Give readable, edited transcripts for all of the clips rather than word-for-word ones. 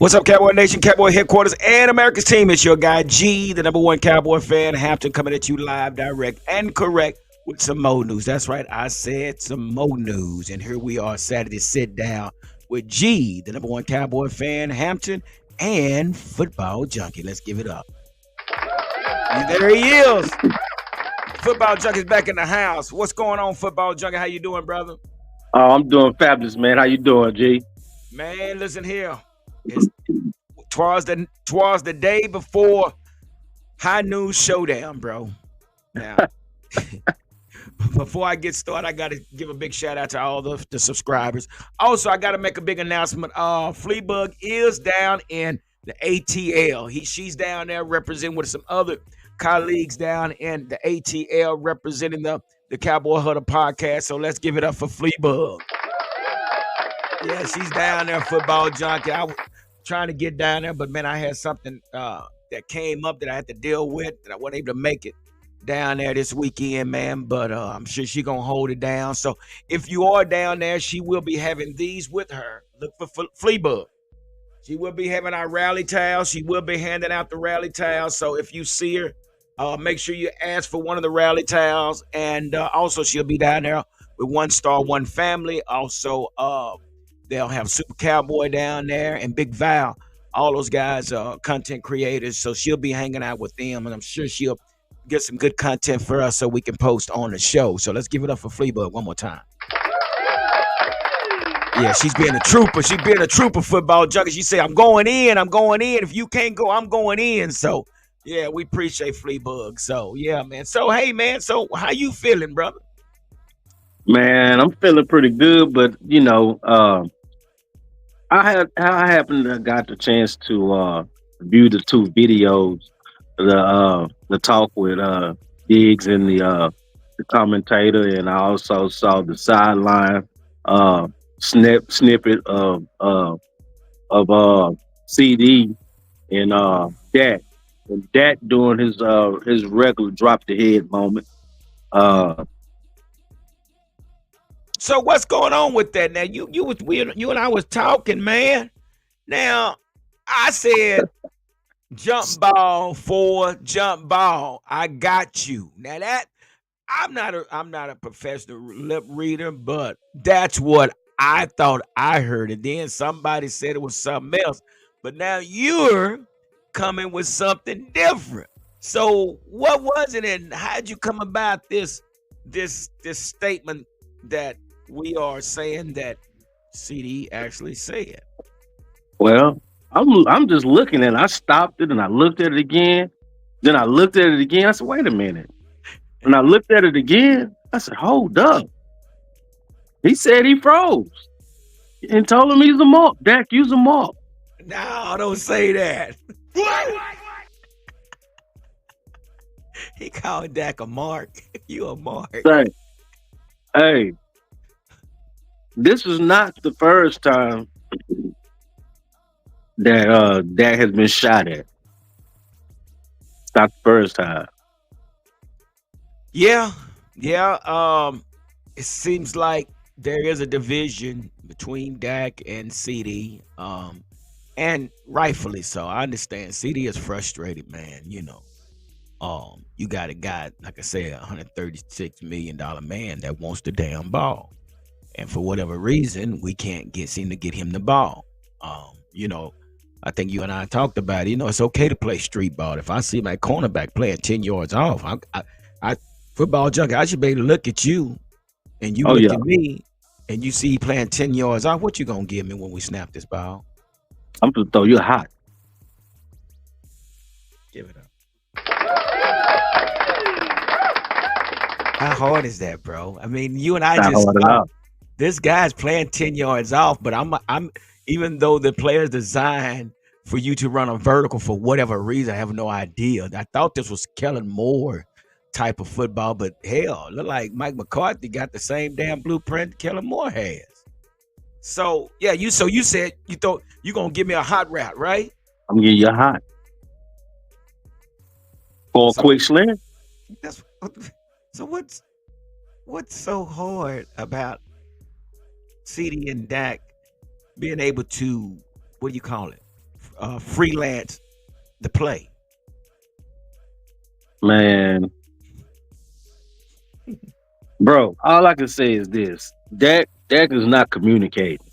What's up, Cowboy Nation, Cowboy Headquarters, and America's team? It's your guy, G, the number one Cowboy fan, Hampton, coming at you live, direct, and correct with some more news. That's right, I said some more news. And here we are, Saturday Sit Down with G, the number one Cowboy fan, Hampton, and Football Junkie. Let's give it up. And there he is. Football Junkie's back in the house. What's going on, Football Junkie? How you doing, brother? Oh, I'm doing fabulous, man. How you doing, G? Man, listen here. It's twas the day before High News Showdown, bro. Now, before I get started, I got to give a big shout out to all the subscribers. Also, I got to make a big announcement. Fleabug is down in the ATL. She's down there representing with some other colleagues down in the ATL representing the Cowboy Huddle podcast. So let's give it up for Fleabug. Yeah, she's down there, Football Junkie. I was trying to get down there, but man, I had something that came up that I had to deal with that I wasn't able to make it down there this weekend, man. But I'm sure she's gonna hold it down. So if you are down there, she will be having these with her. Look for Fleabug. She will be having our rally towels. She will be handing out the rally towels. So if you see her, make sure you ask for one of the rally towels. And also, she'll be down there with One Star, One Family. Also, they'll have Super Cowboy down there and Big Val. All those guys are content creators. So she'll be hanging out with them. And I'm sure she'll get some good content for us so we can post on the show. So let's give it up for Fleabug one more time. Yeah, she's being a trooper. She's being a trooper, Football Junkie. She said, I'm going in. If you can't go, I'm going in. So, yeah, we appreciate Fleabug. So, yeah, man. So, hey, man. So, how you feeling, brother? Man, I'm feeling pretty good, but I happened to got the chance to view the two videos, the talk with Diggs and the commentator, and I also saw the sideline snippet of CD and Dak. And Dak doing his regular drop the head moment. So what's going on with that? Now you and I was talking, man. Now I said jump ball for jump ball. I got you. Now that I'm not a professional lip reader, but that's what I thought I heard. And then somebody said it was something else. But now you're coming with something different. So what was it, and how'd you come about this statement that we are saying that CD actually said? Well, I'm just looking and I stopped it and I looked at it again. Then I looked at it again. I said, wait a minute. And I looked at it again. I said, hold up. He said he froze and told him he's a mark. Dak, use a mark. No, don't say that. What? He called Dak a mark. You a mark. Hey, this is not the first time that Dak has been shot at. It's not the first time. Yeah. It seems like there is a division between Dak and CD. And rightfully so. I understand. CD is frustrated, man. You got a guy, like I said, $136 million man that wants the damn ball. And for whatever reason, we can't seem to get him the ball. I think you and I talked about it. It's okay to play street ball. If I see my cornerback playing 10 yards off, I Football Junkie, I should be able to look at you and you look at me and you see playing 10 yards off. What you gonna give me when we snap this ball? I'm gonna throw you hot. Give it up. How hard is that, bro? I mean, you and I just this guy's playing 10 yards off, but I'm even though the player's designed for you to run a vertical for whatever reason, I have no idea. I thought this was Kellen Moore type of football, but hell, look like Mike McCarthy got the same damn blueprint Kellen Moore has. So yeah, you said you thought you gonna give me a hot route, right? I'm gonna give you a hot. For a quick slam. So what's so hard about CD and Dak being able to, what do you call it, freelance the play. Man, bro, all I can say is this: Dak is not communicating.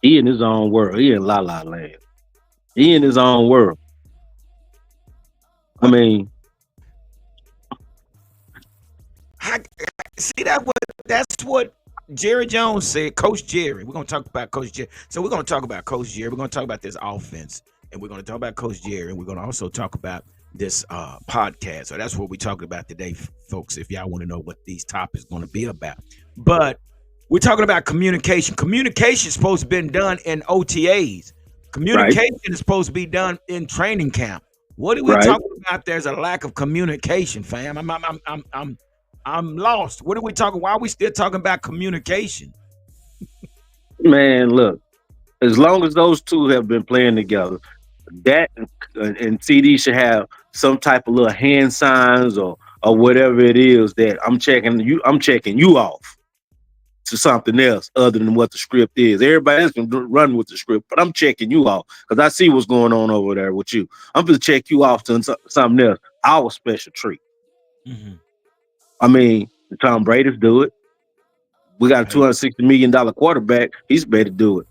He in his own world. He in La La Land. He in his own world. I Well, mean, I, see that's what Jerry Jones said. Coach Jerry. We're gonna talk about Coach Jerry. So we're gonna talk about Coach Jerry. We're gonna talk about this offense, and we're gonna talk about Coach Jerry, and we're gonna also talk about this podcast. So that's what we're talking about today, folks. If y'all want to know what these topics going to be about, but we're talking about communication. Communication is supposed to be done in OTAs. right, Communication is supposed to be done in training camp. What are we right, talking about? There's a lack of communication, fam. I'm lost. What are we talking? Why are we still talking about communication? man. Look, as long as those two have been playing together, Dak and CD should have some type of little hand signs or whatever it is that I'm checking you. I'm checking you off to something else other than what the script is. Everybody else can run with the script, but I'm checking you off because I see what's going on over there with you. I'm going to check you off to something else. Our special treat. Mm-hmm. I mean, the Tom Brady's do it. We got a Right. $260 million quarterback. He's better to do it.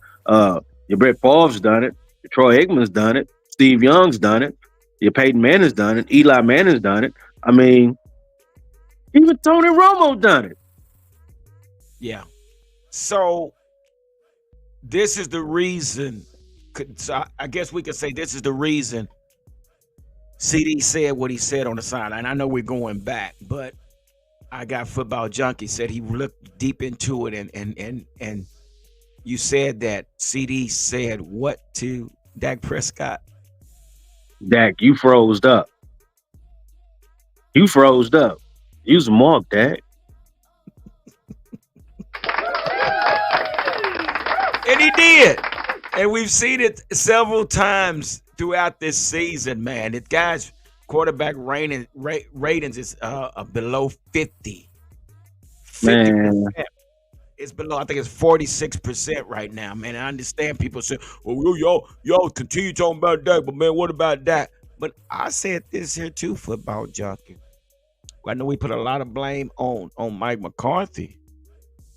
Your Brett Favre's done it. Your Troy Aikman's done it. Steve Young's done it. Your Peyton Manning's done it. Eli Manning's done it. I mean, even Tony Romo done it. Yeah. So this is the reason. So I guess we could say this is the reason CD said what he said on the sideline. I know we're going back, but I got football junkie said he looked deep into it, and you said that CD said what to Dak Prescott. Dak, you froze up. You froze up. Use a mark, Dak. And he did. And we've seen it several times throughout this season, man. It guys quarterback ratings is below 50. 50%. Man, It's below, I think it's 46% right now, man. I understand people say, well, y'all continue talking about that, but man, what about that? But I said this here too, football junkie. I know we put a lot of blame on Mike McCarthy,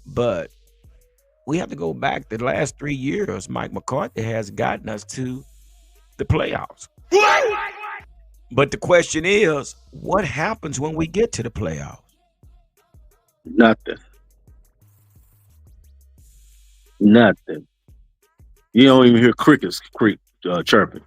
but we have to go back the last 3 years. Mike McCarthy has gotten us to the playoffs. But the question is, what happens when we get to the playoffs? nothing. Nothing. You don't even hear crickets chirping.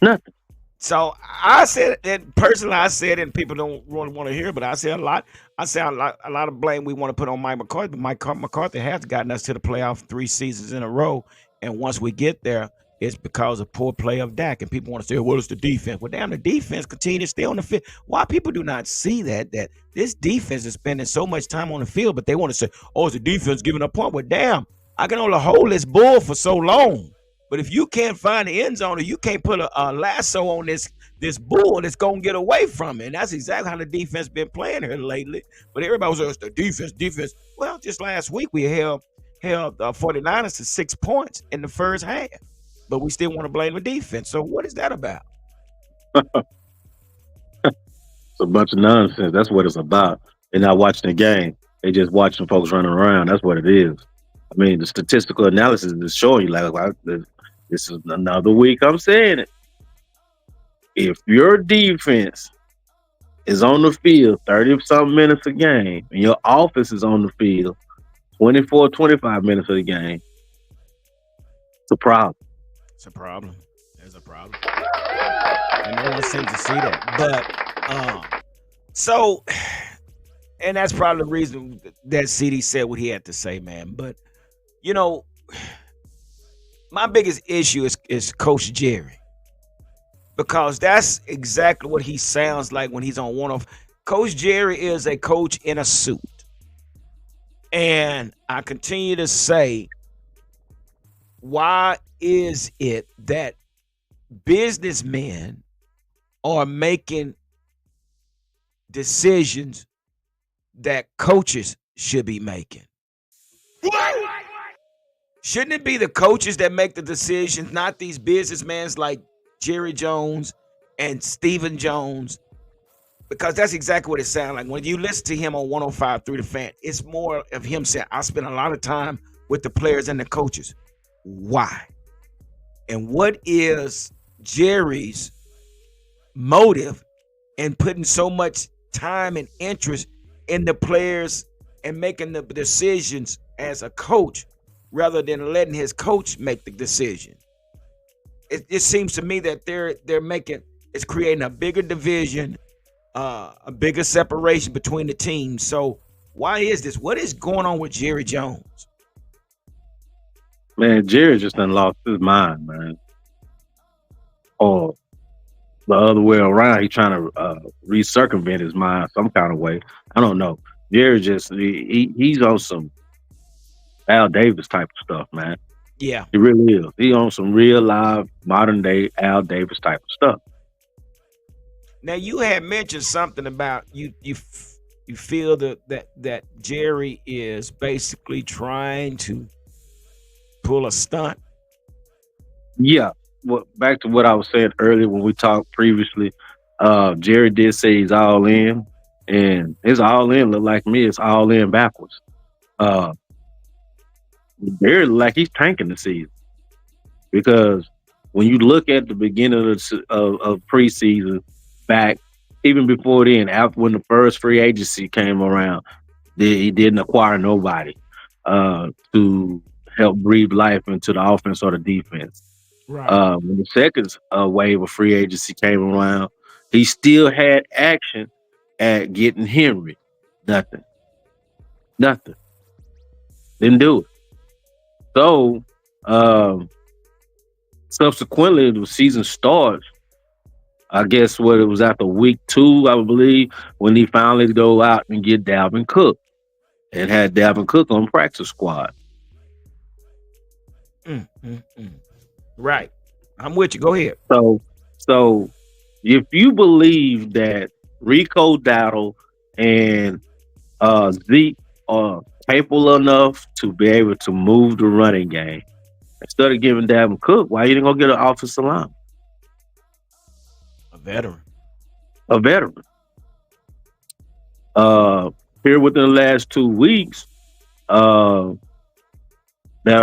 Nothing. So I said, and personally, I said, and people don't really want to hear, but I said a lot. I said a lot of blame we want to put on Mike McCarthy. But Mike McCarthy has gotten us to the playoff 3 seasons in a row, and once we get there, it's because of poor play of Dak. And people want to say, "Well, it's the defense." Well, damn, the defense continue to stay on the field. Why people do not see that this defense is spending so much time on the field, but they want to say, "Oh, it's the defense giving up point." Well, damn, I can only hold this bull for so long. But if you can't find the end zone, or you can't put a lasso on this bull, it's gonna get away from it. And that's exactly how the defense been playing here lately. But everybody was it's the defense. Well, just last week we held 49ers to 6 points in the first half. But we still want to blame the defense. So what is that about? It's a bunch of nonsense. That's what it's about. They're not watching the game. They just watching folks running around. That's what it is. I mean, the statistical analysis is showing you this is another week. I'm saying it. If your defense is on the field 30 something minutes a game and your offense is on the field 24, 25 minutes of the game, it's a problem. It's a problem. There's a problem. And no one seems to see that. But so and that's probably the reason that CD said what he had to say, man. But you know, my biggest issue is Coach Jerry. Because that's exactly what he sounds like when he's on one of Coach Jerry is a coach in a suit. And I continue to say, why is it that businessmen are making decisions that coaches should be making? Shouldn't it be the coaches that make the decisions, not these businessmen like Jerry Jones and Stephen Jones? Because that's exactly what it sounds like. When you listen to him on 105 through the fan, it's more of him saying, I spend a lot of time with the players and the coaches. Why? And what is Jerry's motive in putting so much time and interest in the players and making the decisions as a coach rather than letting his coach make the decision? It seems to me that they're making it's creating a bigger division, a bigger separation between the teams. So why is this? What is going on with Jerry Jones? Man, Jerry just done lost his mind, man. Or the other way around, he trying to recircumvent his mind some kind of way. I don't know. Jerry just he's on some Al Davis type of stuff, man. Yeah. He really is. He on some real live modern day Al Davis type of stuff. Now you had mentioned something about you feel that Jerry is basically trying to pull a stunt. Yeah. Well, back to what I was saying earlier when we talked previously. Jerry did say he's all in, and his all in look like me. It's all in backwards. Uh, Jerry look like he's tanking the season because when you look at the beginning of preseason, back even before then, after when the first free agency came around, he didn't acquire nobody to help breathe life into the offense or the defense. Right. When the second wave of free agency came around, he still had action at getting Henry. Nothing. Nothing. Didn't do it. So, subsequently, the season starts. I guess what it was after week 2, I believe, when he finally go out and get Dalvin Cook and had Dalvin Cook on practice squad. Right. I'm with you. Go ahead. So if you believe that Rico Dowdle and Zeke are capable enough to be able to move the running game, instead of giving Dalvin Cook, why you didn't go get an offensive line? A veteran. A veteran. Here within the last 2 weeks, there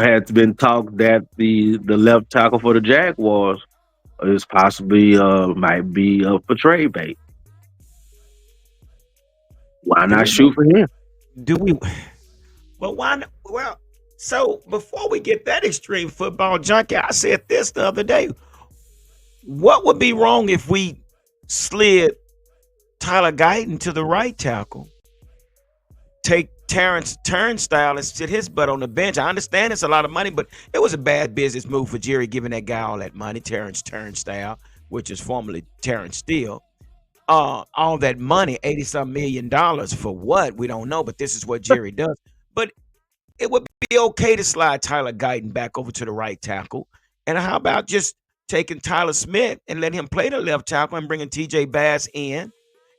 has been talk that the left tackle for the Jaguars is possibly might be up for trade bait. Why Do not we shoot know? for him? Do we? Well, why? Well, so before we get that extreme football junkie, I said this the other day. What would be wrong if we slid Tyler Guyton to the right tackle, take Terrence Turnstile and sit his butt on the bench? I understand it's a lot of money, but it was a bad business move for Jerry giving that guy all that money, Terrence Turnstile, which is formerly Terrence Steele. All that money, 80-some million dollars for what? We don't know, but this is what Jerry does. But it would be okay to slide Tyler Guyton back over to the right tackle. And how about just taking Tyler Smith and let him play the left tackle and bringing TJ Bass in?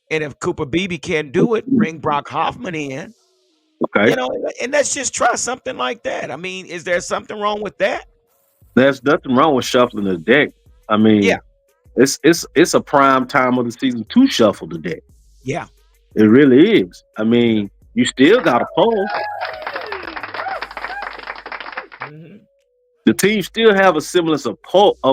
And if Cooper Beebe can't do it, bring Brock Hoffman in. Okay, And let's just try something like that. I mean, is there something wrong with that? there's nothing wrong with shuffling the deck. I Yeah, mean, it's a prime time of the season to shuffle the deck. yeah. It really is. I mean, you still got a pulse. Mhm. The team still have a semblance of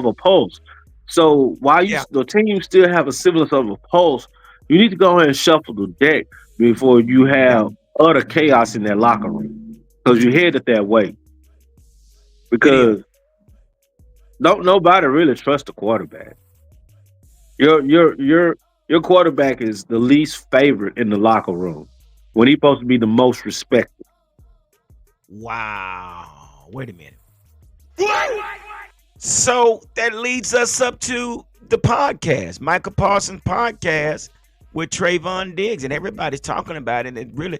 a pulse. So while Yeah, the team still have a semblance of a pulse, you need to go ahead and shuffle the deck before you yeah. have utter chaos in that locker room. Because you headed that way. It is. Because don't nobody really trust the quarterback. Your quarterback is the least favorite in the locker room when he's supposed to be the most respected. Wow. Wait a minute. So that leads us up to the podcast, Michael Parsons podcast with Trayvon Diggs, and everybody's talking about it. And it really,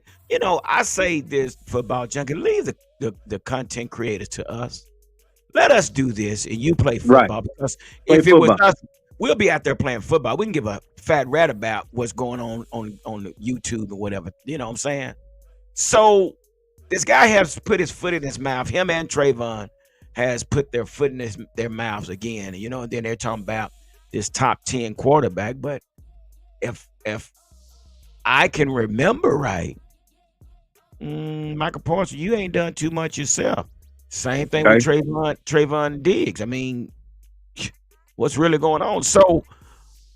I say this football junkie, leave the content creators to us. Let us do this, and you play Right. football, because Play if it was football. us, we'll be out there playing football. We can give a fat rat about what's going on the YouTube or whatever. You know what I'm saying? So This guy has put his foot in his mouth. Him and Trayvon has put their foot in their mouths again. You know, and then they're talking about this top 10 quarterback. But if I can remember right, Michael Parsons, you ain't done too much yourself. Same thing with Okay, Trayvon Diggs. I mean, what's really going on? So,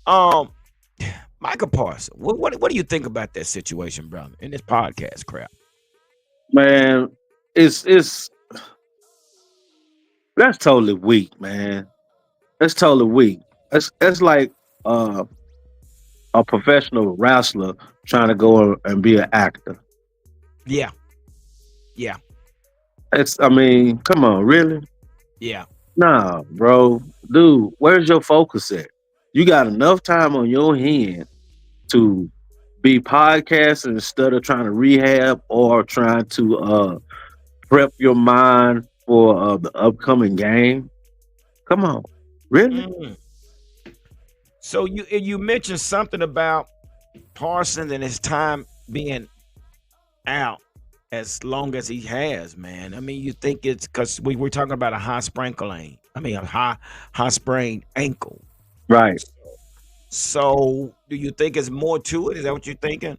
um, Michael Parsons, what do you think about that situation, brother? In this podcast crap. man, it's that's totally weak, man. That's totally weak. That's like uh, a professional wrestler trying to go and be an actor. Yeah, yeah, I mean, come on, really? yeah. Nah, bro, dude, where's your focus at? You got enough time on your hand to be podcasting instead of trying to rehab or trying to prep your mind for the upcoming game. Come on, really? Mm. So you mentioned something about Parsons and his time being out as long as he has, man. I mean, you think it's because we were talking about a high sprinkle ankle. I mean, a high sprained ankle. Right. So, do you think it's more to it? Is that what you're thinking?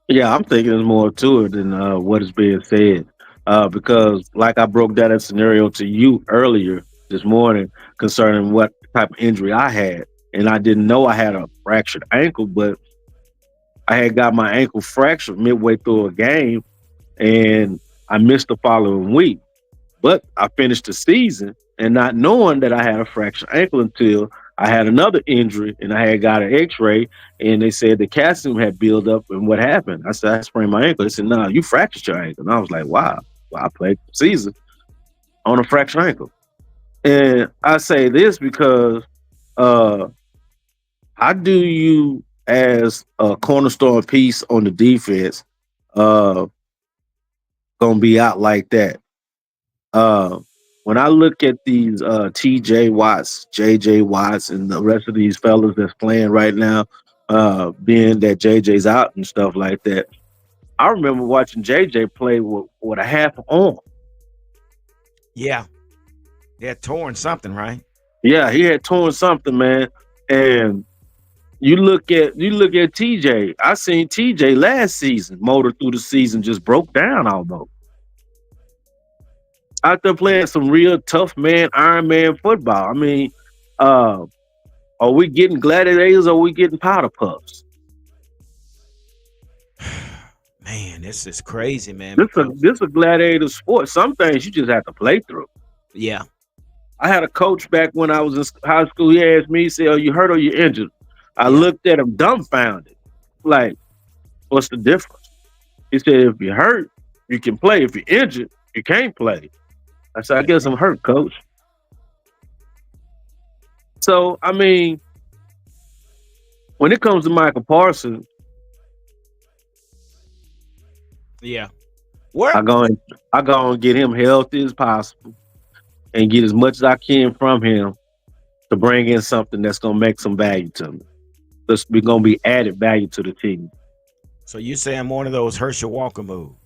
Yeah, I'm thinking there's more to it than what is being said. Because, like I broke down that scenario to you earlier this morning concerning what type of injury I had, and I didn't know I had a fractured ankle, but I had got my ankle fractured midway through a game, and I missed the following week. But I finished the season and not knowing that I had a fractured ankle until I had another injury and I had got an x-ray and they said the calcium had built up and what happened? I said, I sprained my ankle. They said, no, you fractured your ankle. And I was like, wow. Well, I played the season on a fractured ankle. And I say this because uh how do you as a cornerstone piece on the defense uh gonna be out like that? Uh, when I look at these TJ Watts, JJ Watts, and the rest of these fellas that's playing right now, being that JJ's out and stuff like that, I remember watching JJ play with a half arm. Yeah, they're torn something, right? Yeah, he had torn something, man. And you look at TJ. I seen TJ last season, motor through the season, just broke down almost. Out there playing some real tough man, Iron Man football. I mean, uh, are we getting gladiators or are we getting powder puffs? Man, this is crazy, man. This a Because this a gladiator sport. Some things you just have to play through. yeah, I had a coach back when I was in high school. He asked me, he said, "Are you hurt or you injured?" I yeah, looked at him dumbfounded. Like, what's the difference? He said, "If you're hurt, you can play. If you're injured, you can't play." I said, "I yeah, guess I'm hurt, coach." So, I mean, when it comes to Michael Parsons, yeah. Where I go and I go and get him healthy as possible and get as much as I can from him to bring in something that's gonna make some value to me. That's gonna be added value to the team. so you saying one of those Herschel Walker moves?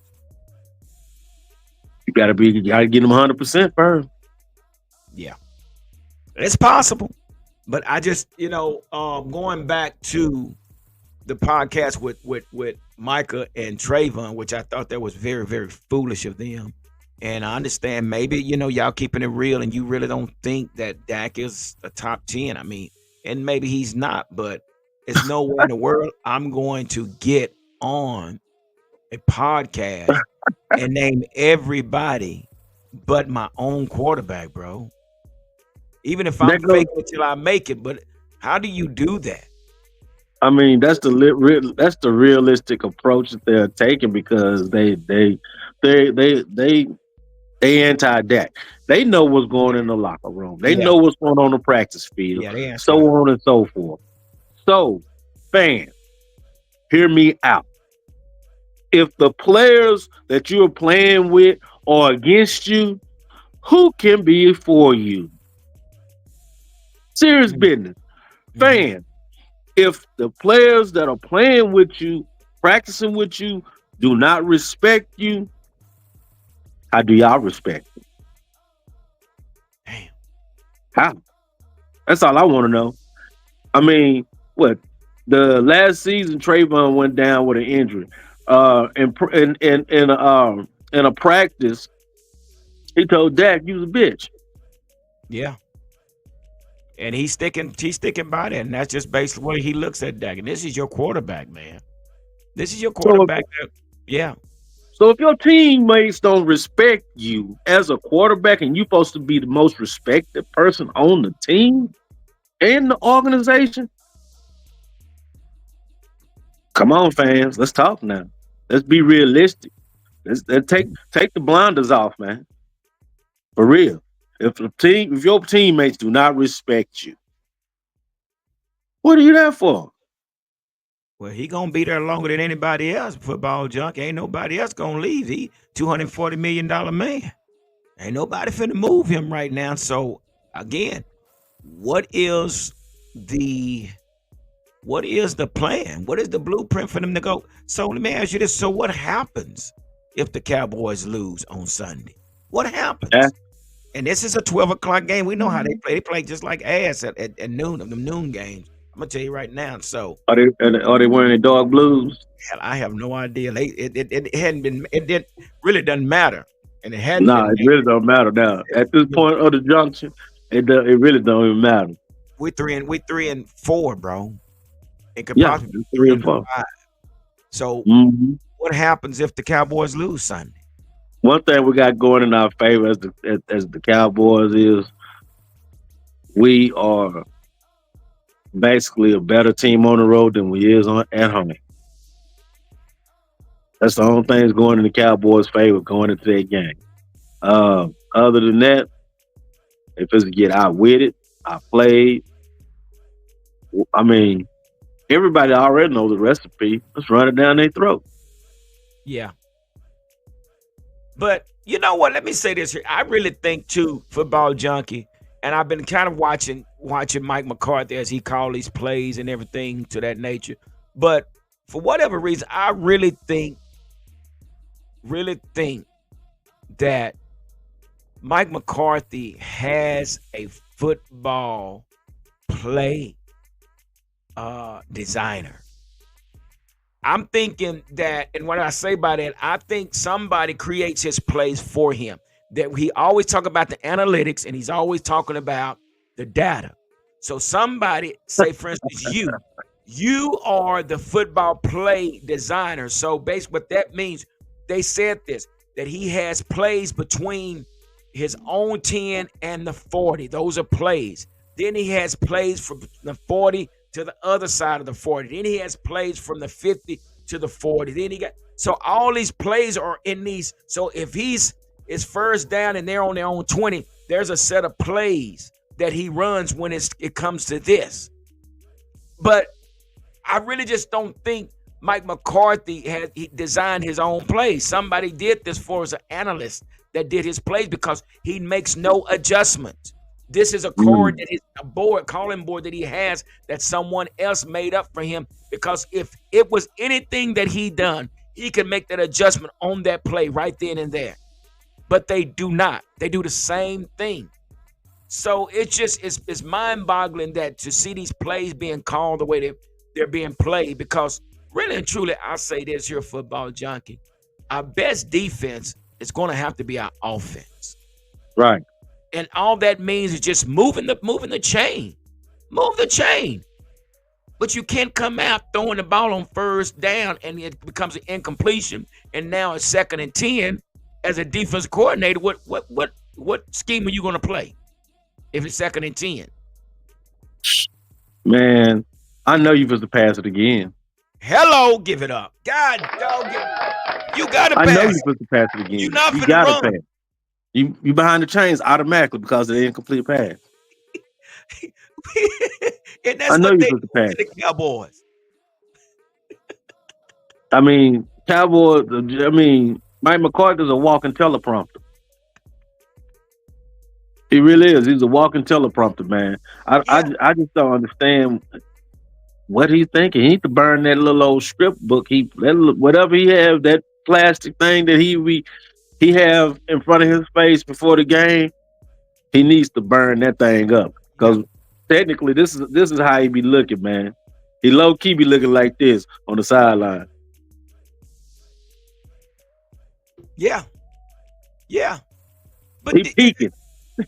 You gotta get him 100% first. Yeah, it's possible. But I just, going back to the podcast with Micah and Trayvon, which I thought that was very, very foolish of them. And I understand maybe, y'all keeping it real and you really don't think that Dak is a top 10. I mean, and maybe he's not, but it's nowhere in the world I'm going to get on a podcast and name everybody but my own quarterback, bro. Even if I'm That go, faking it till I make it, but how do you do that? I mean, that's the realistic approach that they're taking because they they they anti Dak. They know what's going in the locker room. They Yeah, know what's going on the practice field, yeah, they so anti. on and so forth. So, fans, hear me out. If the players that you're playing with are against you, who can be for you? Serious business. Mm-hmm. Fans, if the players that are playing with you, practicing with you, do not respect you, How do y'all respect? Damn. How? That's all I want to know. I mean, what the last season Trayvon went down with an injury. In a practice, he told Dak, "You was a bitch." Yeah. And he's sticking by that. And that's just basically what he looks at Dak. And this is your quarterback, man. This is your So, quarterback. Yeah. so if your teammates don't respect you as a quarterback, and you're supposed to be the most respected person on the team and the organization, come on, fans, let's talk now. Let's be realistic. Let's take the blinders off, man. For real. If your teammates do not respect you, what are you there for? Well, he gonna be there longer than anybody else. Football junk. Ain't nobody else gonna leave. He $240 million man. Ain't nobody finna move him right now. So again, what is the what is the plan? What is the blueprint for them to go? So let me ask you this. So what happens if the Cowboys lose on Sunday? What Yeah. happens? And this is a 12 o'clock game. We know how they play. They play just like ass at noon of the noon games. I'm gonna tell you right now. So Are they wearing the dog blues? hell, I have no idea. It hadn't been. It did really doesn't matter, and it hadn't Nah, been it made. really don't matter now. At this point of the junction, it really don't even matter. We 3-4, bro. It could Yeah, possibly it's be three three or and four. five. So Mm-hmm. what happens if the Cowboys lose Sunday? One thing we got going in our favor as the Cowboys is we are basically a better team on the road than we is on at home. That's the only thing that's going in the Cowboys' favor going into that game. Other than that, if it's to get outwitted, outplayed, I mean, everybody already knows the recipe. Let's run it down their throat. Yeah, but you know what? Let me say this here. I really think too, football junkie, and I've been kind of watching Mike McCarthy as he call these plays and everything to that nature. But for whatever reason, I really think that Mike McCarthy has a football play designer. I'm thinking that, and what I say by that, I think somebody creates his plays for him. That he always talk about the analytics, and he's always talking about the data. So somebody, say for instance, you are the football play designer. So basically, what that means, they said this that he has plays between his own 10 and the 40. Those are plays. Then he has plays from the 40 to the other side of the 40. Then he has plays from the 50 to the 40. Then he got so all these plays are in these. So if he's is first down and they're on their own 20, there's a set of plays that he runs when it comes to this. But I really just don't think Mike McCarthy he designed his own plays. Somebody did this for us, an analyst that did his plays because he makes no adjustments. This is a card Mm. that is a board, calling board that he has that someone else made up for him. Because if it was anything that he done, he could make that adjustment on that play right then and there. But they do not. They do the same thing. So it's mind-boggling that to see these plays being called the way they're being played. Because really and truly, I say this here, football junkie, our best defense is going to have to be our offense, Right. and all that means is just moving the chain, move the chain. But you can't come out throwing the ball on first down and it becomes an incompletion, and now it's 2nd and 10. As a defense coordinator, what scheme are you going to play if it's 2nd and 10? Man, I know you supposed to pass it again. Hello, give it up. God dog it. You gotta I know pass you're it. supposed to pass it You're again. not You finna gotta run. pass. You behind the chains automatically because of the incomplete pass. And I that's know what you're they supposed to do pass. to the Cowboys. I mean, Cowboys. I mean, Mike McCarthy's a walking teleprompter. He really is. He's a walking teleprompter, man. I I, Yeah, I just don't understand what he's thinking. He need to burn that little old script book. Whatever he has, that plastic thing that he he have in front of his face before the game, he needs to burn that thing up. Yeah, Because technically, this is how he be looking, man. He low key be looking like this on the sideline. yeah, yeah. But He peeking.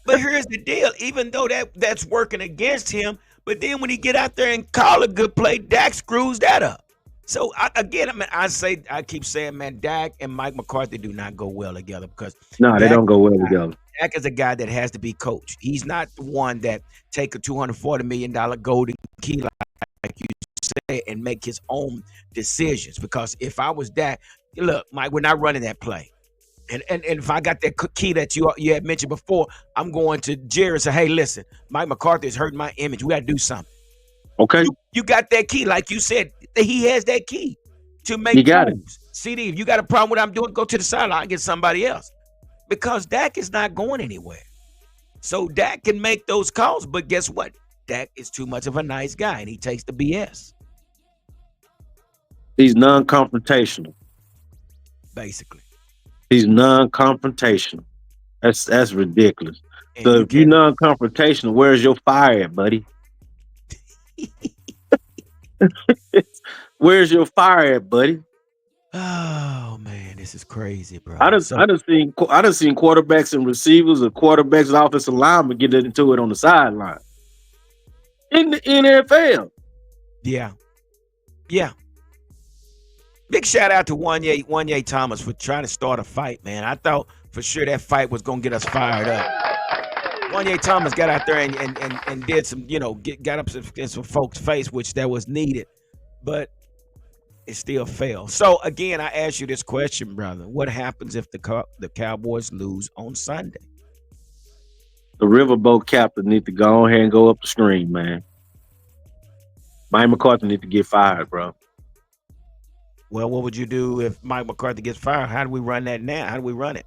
but here's the deal. Even though that's working against him, but then when he get out there and call a good play, Dak screws that up. So again, I mean, I keep saying, man, Dak and Mike McCarthy do not go well together because No, they Dak, don't go well together. Dak is a guy that has to be coached. He's not the one that take a $240 million golden key like you say and make his own decisions. Because if I was Dak, look, Mike, we're not running that play. And if I got that key that you had mentioned before, I'm going to Jerry and say, hey, listen, Mike McCarthy is hurting my image. We got to do something. Okay, You got that key, like you said, he has that key to you make got it. moves. CD, if you got a problem with what I'm doing, go to the sideline and get somebody else. Because Dak is not going anywhere. So Dak can make those calls, but guess what? Dak is too much of a nice guy and he takes the BS, He's non-confrontational. basically. He's non-confrontational. That's ridiculous. And So you if you're can't. non-confrontational, where's your fire at, buddy? Where's your fire at, buddy? Oh man, this is crazy, I bro. done, So I done seen, I done seen quarterbacks and receivers, or quarterbacks and offensive linemen get into it on the sideline in the NFL. yeah, yeah. Big shout out to Wanye Thomas for trying to start a fight, man. I thought for sure that fight was gonna get us fired up. Wanye Thomas got out there and did some, got up in some folks' face, which that was needed, but it still failed. So again, I ask you this question, brother: what happens if the Cowboys lose on Sunday? The riverboat captain need to go ahead and go up the stream, man. Mike McCarthy need to get fired, bro. Well, what would you do if Mike McCarthy gets fired? How do we run that now? How do we run it?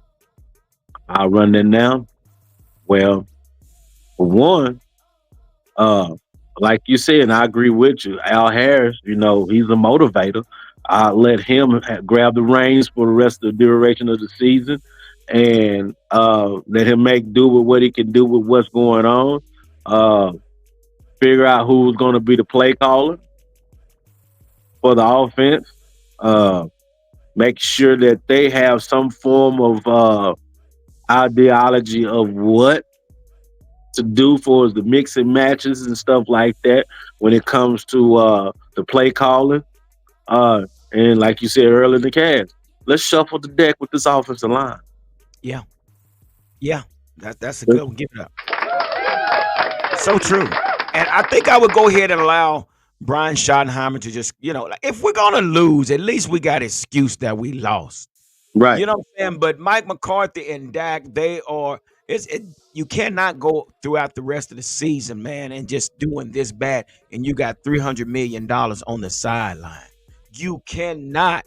I'll run that now. Well, for one, uh, like you said, and I agree with you, Al Harris, he's a motivator. I let him grab the reins for the rest of the duration of the season and let him make do with what he can do with what's going on. Uh, Figure out who's going to be the play caller for the offense. Uh, make sure that they have some form of ideology of what to do for the mix and matches and stuff like that when it comes to the play calling. And like you said earlier in the cast, let's shuffle the deck with this offensive line. Yeah, yeah, that's a good one. Give it up. So true. And I think I would go ahead and allow Brian Schottenheimer to just, like if we're gonna lose, at least we got excuse that we lost. Right. You know what I'm saying? But Mike McCarthy and Dak, they are. You cannot go throughout the rest of the season, man, and just doing this bad, and you got $300 million on the sideline. You cannot.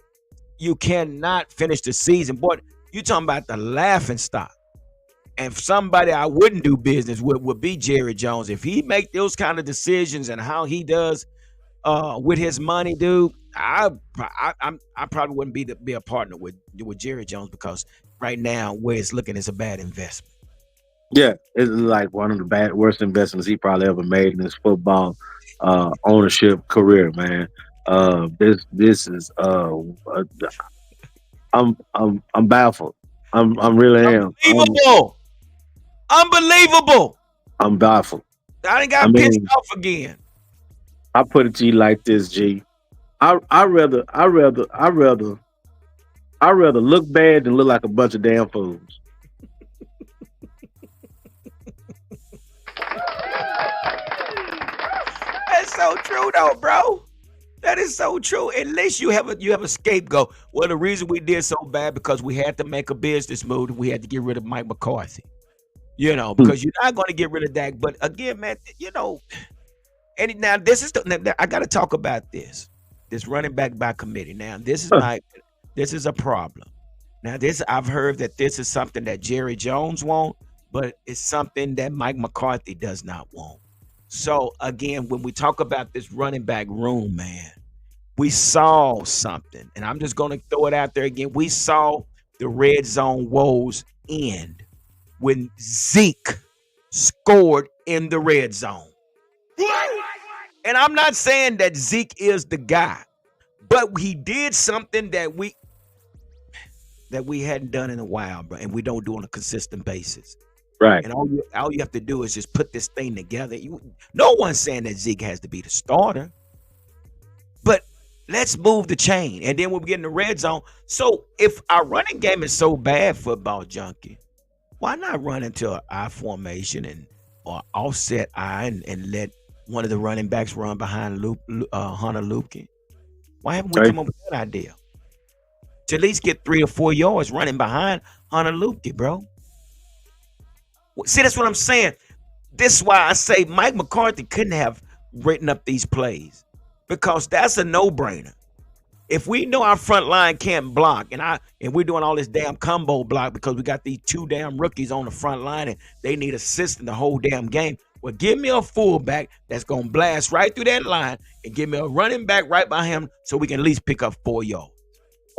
You cannot finish the season, boy. You talking about the laughing stock. And somebody I wouldn't do business with would be Jerry Jones. If he make those kind of decisions and how he does with his money, dude, I probably wouldn't be a partner with Jerry Jones because right now where it's looking is a bad investment. Yeah, it's like one of the worst investments he probably ever made in his football ownership career, man. This is I'm baffled. I'm really am. Unbelievable. Unbelievable. I'm baffled. I done I got pissed mean, off again. I put it to you like this, G. I rather look bad than look like a bunch of damn fools. That's so true though, bro. That is so true. At least you have a scapegoat. Well, the reason we did so bad because we had to make a business move and we had to get rid of Mike McCarthy. Hmm. Because you're not going to get rid of Dak. But again, man, and now this is I got to talk about this running back by committee. Now Huh. this is a problem. Now this I've heard that this is something that Jerry Jones won't, but it's something that Mike McCarthy does not want. So again, when we talk about this running back room, man, we saw something, and I'm just going to throw it out there again. We saw the red zone woes end when Zeke scored in the red zone. And I'm not saying that Zeke is the guy, but he did something that we hadn't done in a while, bro, and we don't do on a consistent basis. Right. And all you have to do is just put this thing together. No one's saying that Zeke has to be the starter, but let's move the chain. And then we'll get in the red zone. So if our running game is so bad, football junkie, why not run into an I formation or offset I and let one of the running backs run behind Hunter Lupke? Why haven't we Okay. come up with that idea? To at least get 3 or 4 yards running behind Hunter Lupke, bro. See, that's what I'm saying. This is why I say Mike McCarthy couldn't have written up these plays because that's a no-brainer. If we know our front line can't block, and we're doing all this damn combo block because we got these 2 damn rookies on the front line and they need assistance the whole damn game. Well, give me a fullback that's gonna blast right through that line and give me a running back right by him so we can at least pick up 4 yards.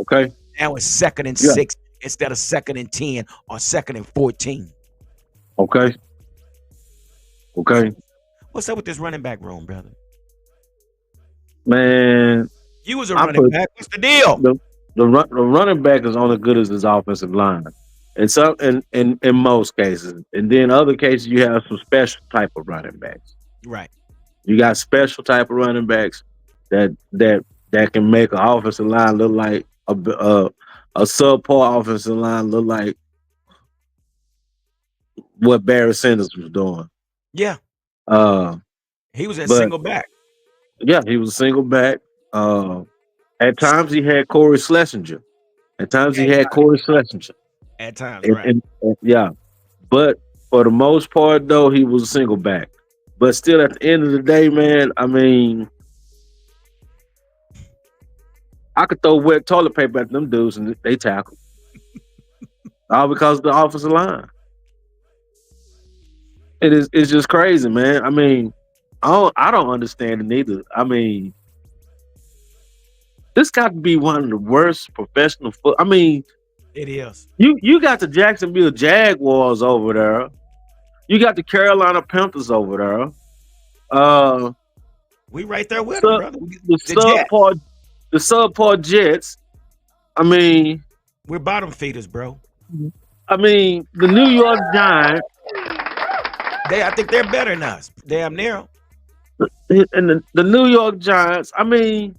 Okay. Now it's 2nd and Yeah. 6 instead of 2nd and 10 or 2nd and 14. Okay. Okay. What's up with this running back room, brother? Man, You was a I running put back. What's the deal? the running back is only good as his offensive line. And some in most cases. And then other cases you have some special type of running backs. Right. You got special type of running backs that can make an offensive line look like a subpar offensive line look like what Barry Sanders was doing. Yeah. Uh, He was a but single back. yeah, he was a single back. At times he had Corey Schlesinger. At times he had Corey Schlesinger. At times, right. Yeah. But for the most part, though, he was a single back. But still, at the end of the day, man, I mean, I could throw wet toilet paper at them dudes and they tackle. All because of the offensive line. It's just crazy, man. I mean, I don't understand it neither. I mean, this got to be one of the worst professional foot. I mean, It is. you got the Jacksonville Jaguars over there. You got the Carolina Panthers over there. We right there with them, brother. The Jets. subpar Jets. I mean, We're bottom feeders, bro. the New York Giants I think they're better than us. Damn near. and the New York Giants. I mean,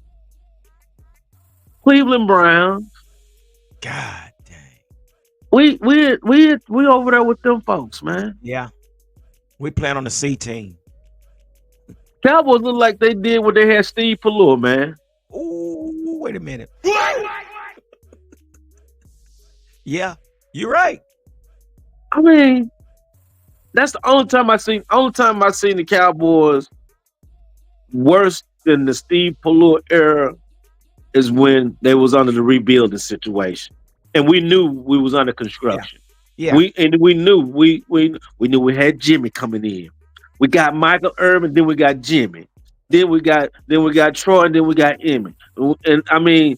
Cleveland Browns. God dang. We over there with them folks, man. Yeah. We playing on the C team. Cowboys look like they did what they had Steve Pallure, man. Ooh, wait a minute. Yeah, you're right. I mean, that's the only time I seen the Cowboys worse than the Steve Pallure era is when they was under the rebuilding situation, and we knew we was under construction. Yeah. We knew we had Jimmy coming in. We got Michael Irvin, then we got Jimmy, then we got Troy, and then we got Emmett. And I mean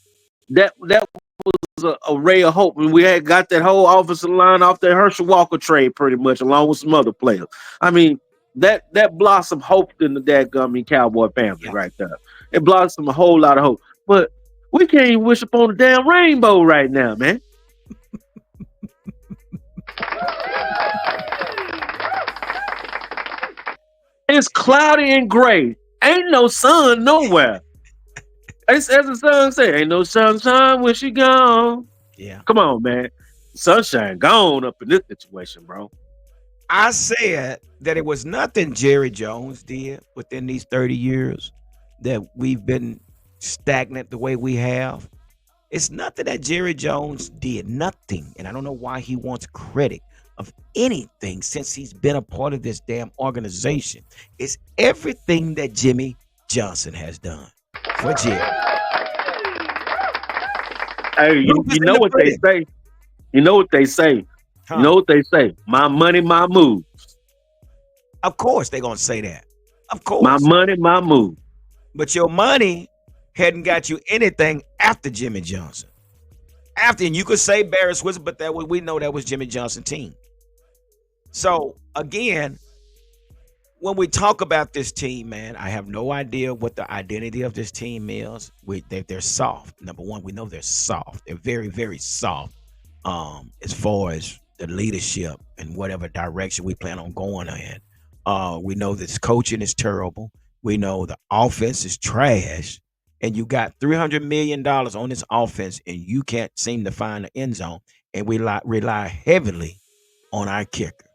that was a ray of hope. And we had got that whole offensive line off that Herschel Walker trade pretty much, along with some other players. I mean, that blossomed hope in the dadgum Cowboy family right there. It blossomed a whole lot of hope. But we can't even wish upon the damn rainbow right now, man. It's cloudy and gray. Ain't no sun nowhere. As the song said, ain't no sunshine when she gone. Yeah. Come on, man. Sunshine gone up in this situation, bro. I said that it was nothing Jerry Jones did within these 30 years that we've been stagnant the way we have. It's nothing that Jerry Jones did. Nothing. And I don't know why he wants credit of anything since he's been a part of this damn organization. It's everything that Jimmy Johnson has done for Jerry. Hey, you know what they say? You know what they say? Huh. You know what they say? My money, my move. Of course they're going to say that. Of course. My money, my move. But your money hadn't got you anything after Jimmy Johnson. After, and you could say Barry Switzer, but that we know that was Jimmy Johnson's team. So again, when we talk about this team, man, I have no idea what the identity of this team is. They're soft. Number one, we know they're soft. They're very, very soft. As far as the leadership and whatever direction we plan on going in. We know this coaching is terrible. We know the offense is trash. And you got $300 million on this offense, and you can't seem to find the end zone. And we rely heavily on our kicker.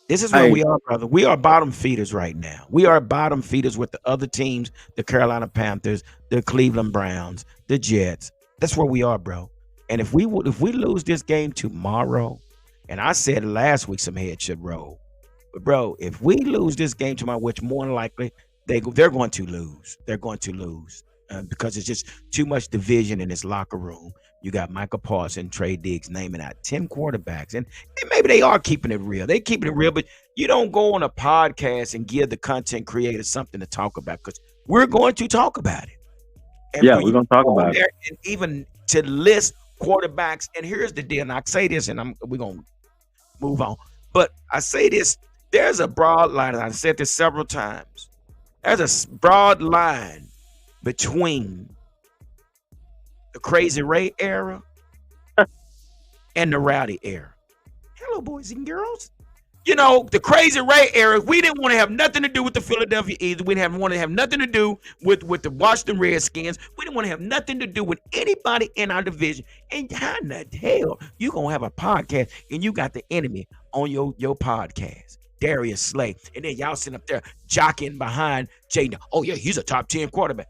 This is where Hey, we are, brother. We are bottom feeders right now. We are bottom feeders with the other teams, the Carolina Panthers, the Cleveland Browns, the Jets. That's where we are, bro. And if we lose this game tomorrow, and I said last week some head should roll, but bro, if we lose this game tomorrow, which more than likely they're going to lose, because it's just too much division in this locker room. You got Michael Parsons, Trey Diggs naming out 10 quarterbacks, and maybe they are keeping it real. They keeping it real, but you don't go on a podcast and give the content creators something to talk about, because we're going to talk about it. And yeah, for we're you to gonna talk go on about it. there and even to list quarterbacks, and here's the deal, and I say this, and we're gonna move on. But I say this: there's a broad line, and I've said this several times. There's a broad line between the Crazy Ray era and the Rowdy era. Hello, boys and girls. You know, the Crazy Ray era, we didn't want to have nothing to do with the Philadelphia Eagles. We didn't want to have nothing to do with the Washington Redskins. We didn't want to have nothing to do with anybody in our division. And how in the hell you going to have a podcast and you got the enemy on your podcast, Darius Slay, and then y'all sitting up there jockeying behind Jaden. Oh, yeah, he's a top 10 quarterback.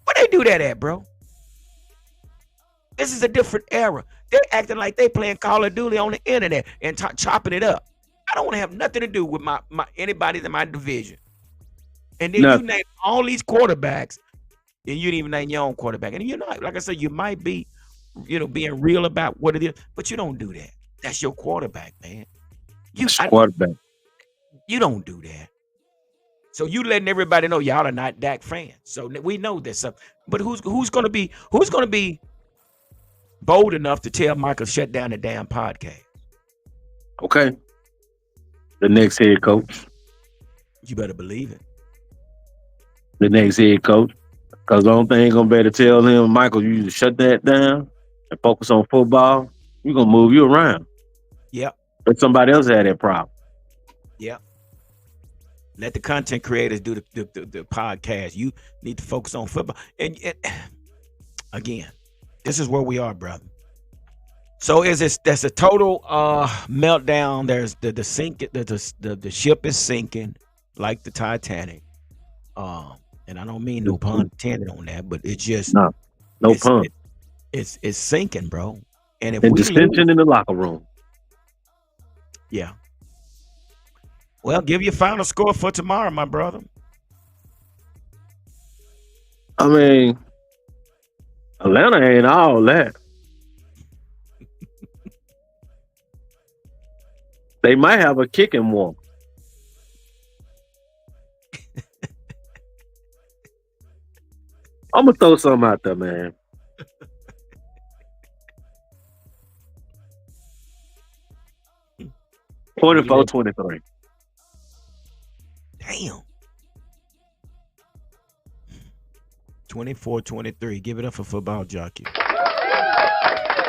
Where they do that at, bro? This is a different era. They're acting like they playing Call of Duty on the internet and chopping it up. I don't want to have nothing to do with my anybody in my division. And then you Nothing. name all these quarterbacks, and you didn't even name your own quarterback. And you're not, like I said, you might be, being real about what it is, but you don't do that. That's your quarterback, man. It's quarterback. You don't do that. So you letting everybody know y'all are not Dak fans. So we know this. But who's gonna be bold enough to tell Michael shut down the damn podcast? Okay. The next head coach. You better believe it. The next head coach. Because the only thing ain't gonna be able to tell him, Michael, you just shut that down and focus on football. You're gonna move you around. Yep. But somebody else had that problem. Yep. Let the content creators do the podcast. You need to focus on football. And again, this is where we are, brother. So that's a total meltdown. There's the sink. The ship is sinking like the Titanic. And I don't mean no pun intended on that, but it's just No pun. It's sinking, bro. And if And we dissension lose, in the locker room. yeah. Well, give your final score for tomorrow, my brother. I mean, Atlanta ain't all that. They might have a kicking one. I'm gonna throw something out there, man. 24-23. Damn. 24-23. Give it up for football jockey.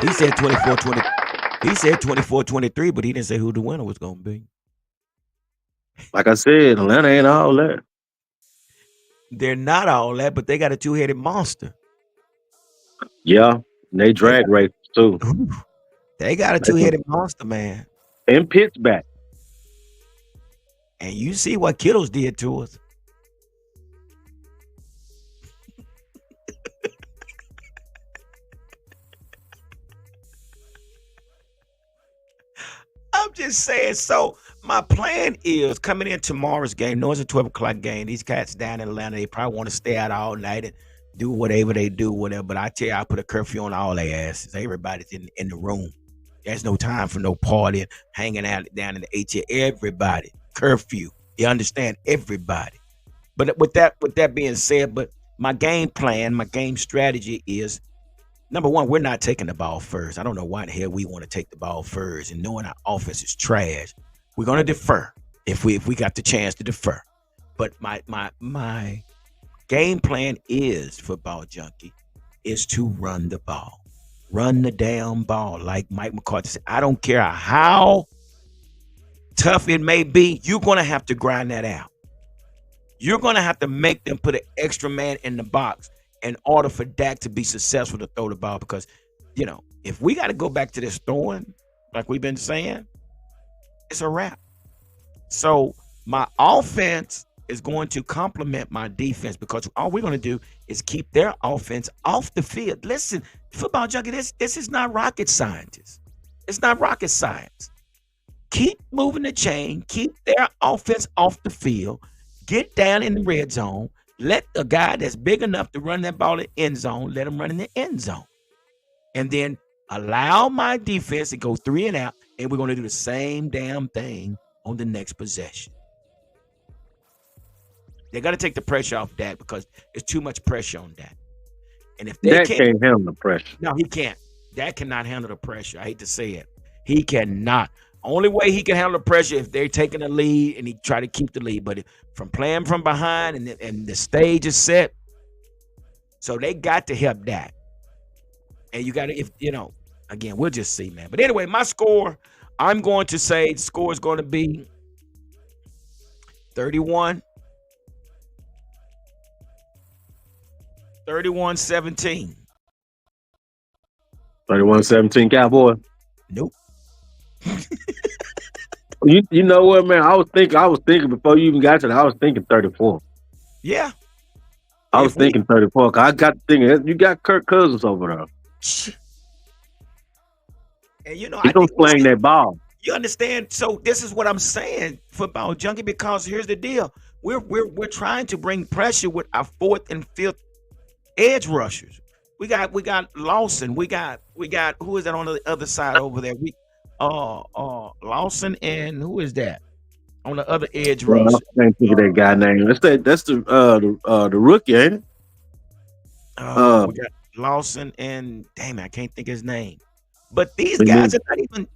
He said 24-20. He said 24-23, but he didn't say who the winner was going to be. Like I said, Atlanta ain't all that. They're not all that, but they got a two-headed monster. Yeah, they drag race too. They got a two-headed monster, man. And Pittsburgh. And you see what Kittles did to us. I'm just saying. So my plan is coming in tomorrow's game. No, it's a 12 o'clock game. These cats down in Atlanta, they probably want to stay out all night and do whatever they do, whatever. But I tell you, I put a curfew on all their asses. Everybody's in the room. There's no time for no partying, hanging out down in the ATL. Everybody, curfew. You understand? Everybody. But with that being said, but my game plan, my game strategy is number one, we're not taking the ball first. I don't know why the hell we want to take the ball first, and knowing our offense is trash, we're gonna defer if we got the chance to defer. But my game plan is football junkie is to run the ball. Run the damn ball. Like Mike McCarthy said, I don't care how tough it may be, you're gonna have to grind that out. You're gonna have to make them put an extra man in the box in order for Dak to be successful to throw the ball. Because, if we got to go back to this throwing, like we've been saying, it's a wrap. So my offense is going to complement my defense because all we're going to do is keep their offense off the field. Listen, football junkie, this is not rocket science. It's not rocket science. Keep moving the chain, keep their offense off the field, get down in the red zone, let a guy that's big enough to run that ball in the end zone, let him run in the end zone. And then allow my defense to go 3 and out, and we're going to do the same damn thing on the next possession. They got to take the pressure off Dak because there's too much pressure on Dak. And if they That can't handle the pressure. no, he can't. Dak cannot handle the pressure. I hate to say it. He cannot. Only way he can handle the pressure if they're taking a lead and he try to keep the lead. But from playing from behind and the stage is set, so they got to help Dak. And you got to, again, we'll just see, man. But anyway, my score, I'm going to say the score is going to be 31. 31-17. 31-17 Cowboy. Nope. You know what, man? I was thinking before you even got to that, I was thinking 34. Yeah. I was thinking 34. I got thinking you got Kirk Cousins over there. And He's gonna slang that ball. You understand? So this is what I'm saying, football junkie, because here's the deal. We're trying to bring pressure with our fourth and fifth edge rushers. We got Lawson. We got who is that on the other side over there? Lawson, and who is that on the other edge Well, rusher? I can't think of that guy name. That's the rookie, ain't it? We got Lawson and damn it, I can't think his name. But these guys are not even,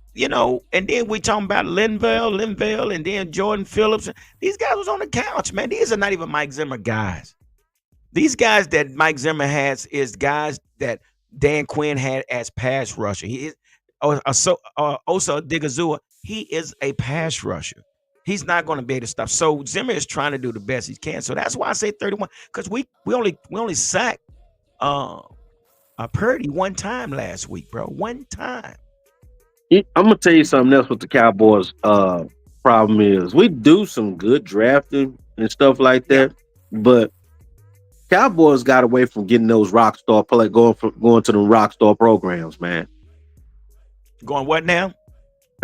and then we talking about Linville, and then Jordan Phillips. These guys was on the couch, man. These are not even Mike Zimmer guys. These guys that Mike Zimmer has is guys that Dan Quinn had as pass rusher. He is Osa Digazua. He is a pass rusher. He's not going to be able to stop. So Zimmer is trying to do the best he can. So that's why I say 31, because we only sacked Purdy one time last week, bro. One time. I'm gonna tell you something else. What the Cowboys' problem is, we do some good drafting and stuff like that, but Cowboys got away from getting those rock star play, going to the rock star programs, man. Going what now?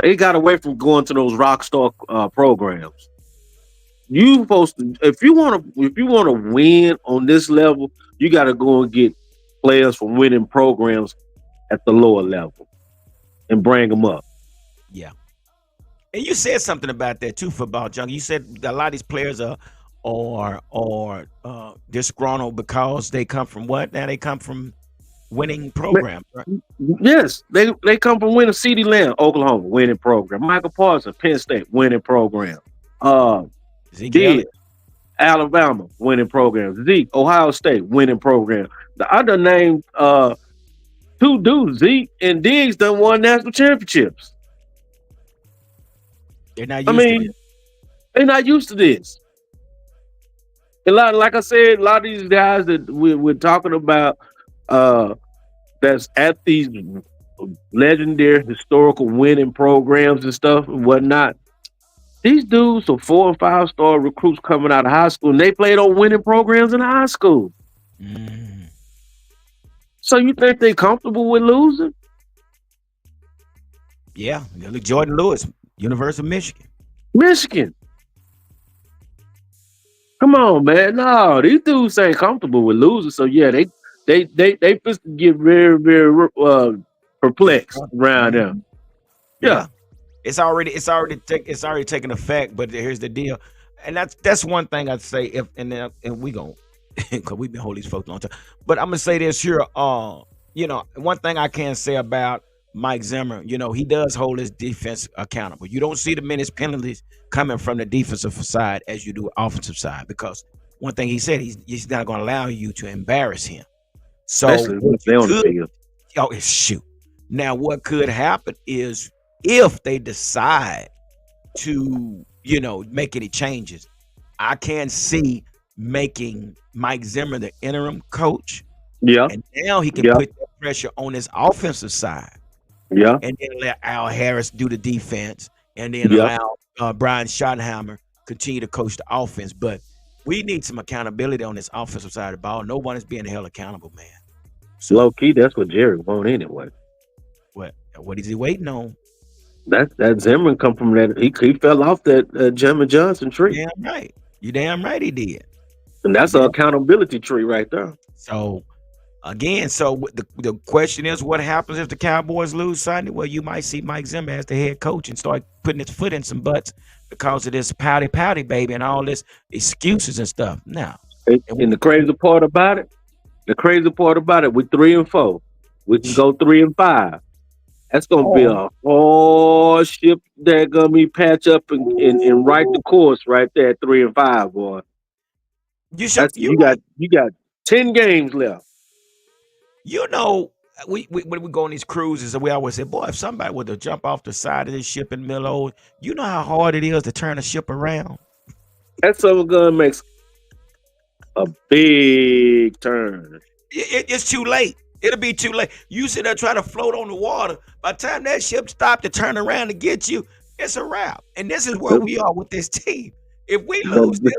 They got away from going to those rock star programs. You supposed to, if you want to win on this level, you got to go and get players from winning programs at the lower level and bring them up. Yeah. And you said something about that too, football junkie. You said a lot of these players are disgruntled because they come from what? Now they come from winning programs, right? Yes, they come from winning. CeeDee Lamb, Oklahoma, winning program. Michael Parsons, Penn State, winning program. Zeke, Alabama, winning program. Zeke, Ohio State, winning program. The other named two dudes, Zeke and Diggs, done won national championships. They're not used to this. They're not used to this. Like I said, a lot of these guys that we're talking about that's at these legendary historical winning programs and stuff and whatnot. These dudes are 4 and 5 star recruits coming out of high school, and they played on winning programs in high school. So you think they're comfortable with losing? Yeah, look, Jordan Lewis, University of Michigan. Michigan. Come on, man. No, these dudes ain't comfortable with losing. So yeah, they supposed to get very, very perplexed around them. Yeah. It's already taken effect. But here's the deal, and that's one thing I'd say. And we gon' because we've been holding these folks a long time. But I'm gonna say this here. One thing I can say about Mike Zimmer, he does hold his defense accountable. You don't see the minutes penalties coming from the defensive side as you do offensive side, because one thing he said, he's not going to allow you to embarrass him. So especially what if you they on the could, field. shoot. Now what could happen is if they decide to, make any changes, I can see making Mike Zimmer the interim coach, Yeah, and now he can yeah, put that pressure on his offensive side, yeah, and then let Al Harris do the defense, and then yeah. allow Brian Schottenheimer continue to coach the offense. But we need some accountability on this offensive side of the ball. No one is being held accountable, man. Low So key, that's what Jerry want anyway. what is he waiting on? That Zimmerman come from that. He fell off that Jimmy Johnson You tree, damn right. You damn right he did. and You that's an damn. accountability tree right there. So again, the question is, what happens if the Cowboys lose Sunday? Well, you might see Mike Zimmer as the head coach and start putting his foot in some butts because of this pouty baby and all this excuses and stuff. Now, and And the crazy part about it, we 3-4. We can go 3-5. That's gonna be oh, a hard ship that gonna be patch up and right the ooh, course right there at 3-5, boy. That's you're right. you got 10 games left. You know, we when we go on these cruises, and we always say, boy, if somebody were to jump off the side of this ship in the middle of, you know how hard it is to turn a ship around. That summer gun makes a big turn. It's too late. It'll be too late. You sit there trying to float on the water. By the time that ship stopped to turn around to get you, it's a wrap. And this is where we are with this team. If we But lose this,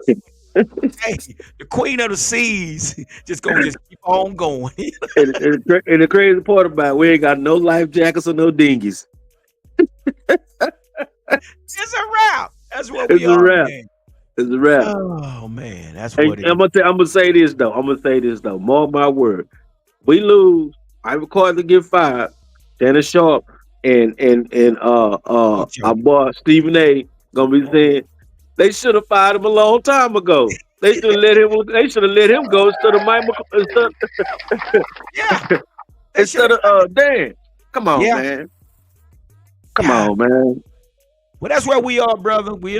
hey, the queen of the seas just gonna just keep on going. and the crazy part about it, we ain't got no life jackets or no dinghies. It's a wrap. That's where we It's a are, wrap. man. It's a wrap. Oh man, that's Hey, what it is. I'm gonna say this though. I'm gonna say this though. Mark my word. We lose. I record to get fired. Dennis Sharp and He our choking. boy Stephen A. gonna be Oh, saying they should have fired him a long time ago. They should have let him. They should have let him go instead of yeah, they should instead have of done that. Dan. Come on, Yeah, man. Come God. on, man. Well, that's where we are, brother. We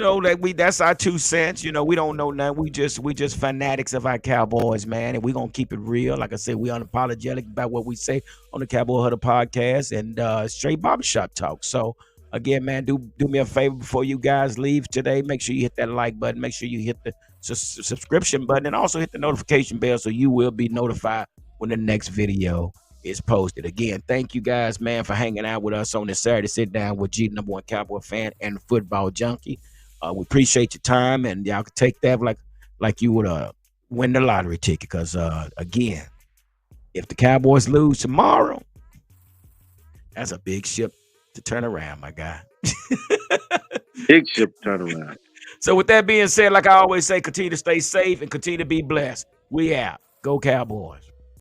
that's our 2 cents. We don't know nothing. We just fanatics of our Cowboys, man, and we gonna keep it real. Like I said, we unapologetic about what we say on the Cowboy Huddle podcast and straight barbershop talk. So again, man, do me a favor before you guys leave today. Make sure you hit that like button. Make sure you hit the subscription button, and also hit the notification bell so you will be notified when the next video is posted. Again, thank you guys, man, for hanging out with us on this Saturday sit down with G, number one Cowboy fan and football junkie. We appreciate your time, and y'all can take that like you would win the lottery ticket. Because again, if the Cowboys lose tomorrow, that's a big ship to turn around, my guy. Big ship turnaround. So with that being said, like I always say, continue to stay safe and continue to be blessed. We out. Go Cowboys.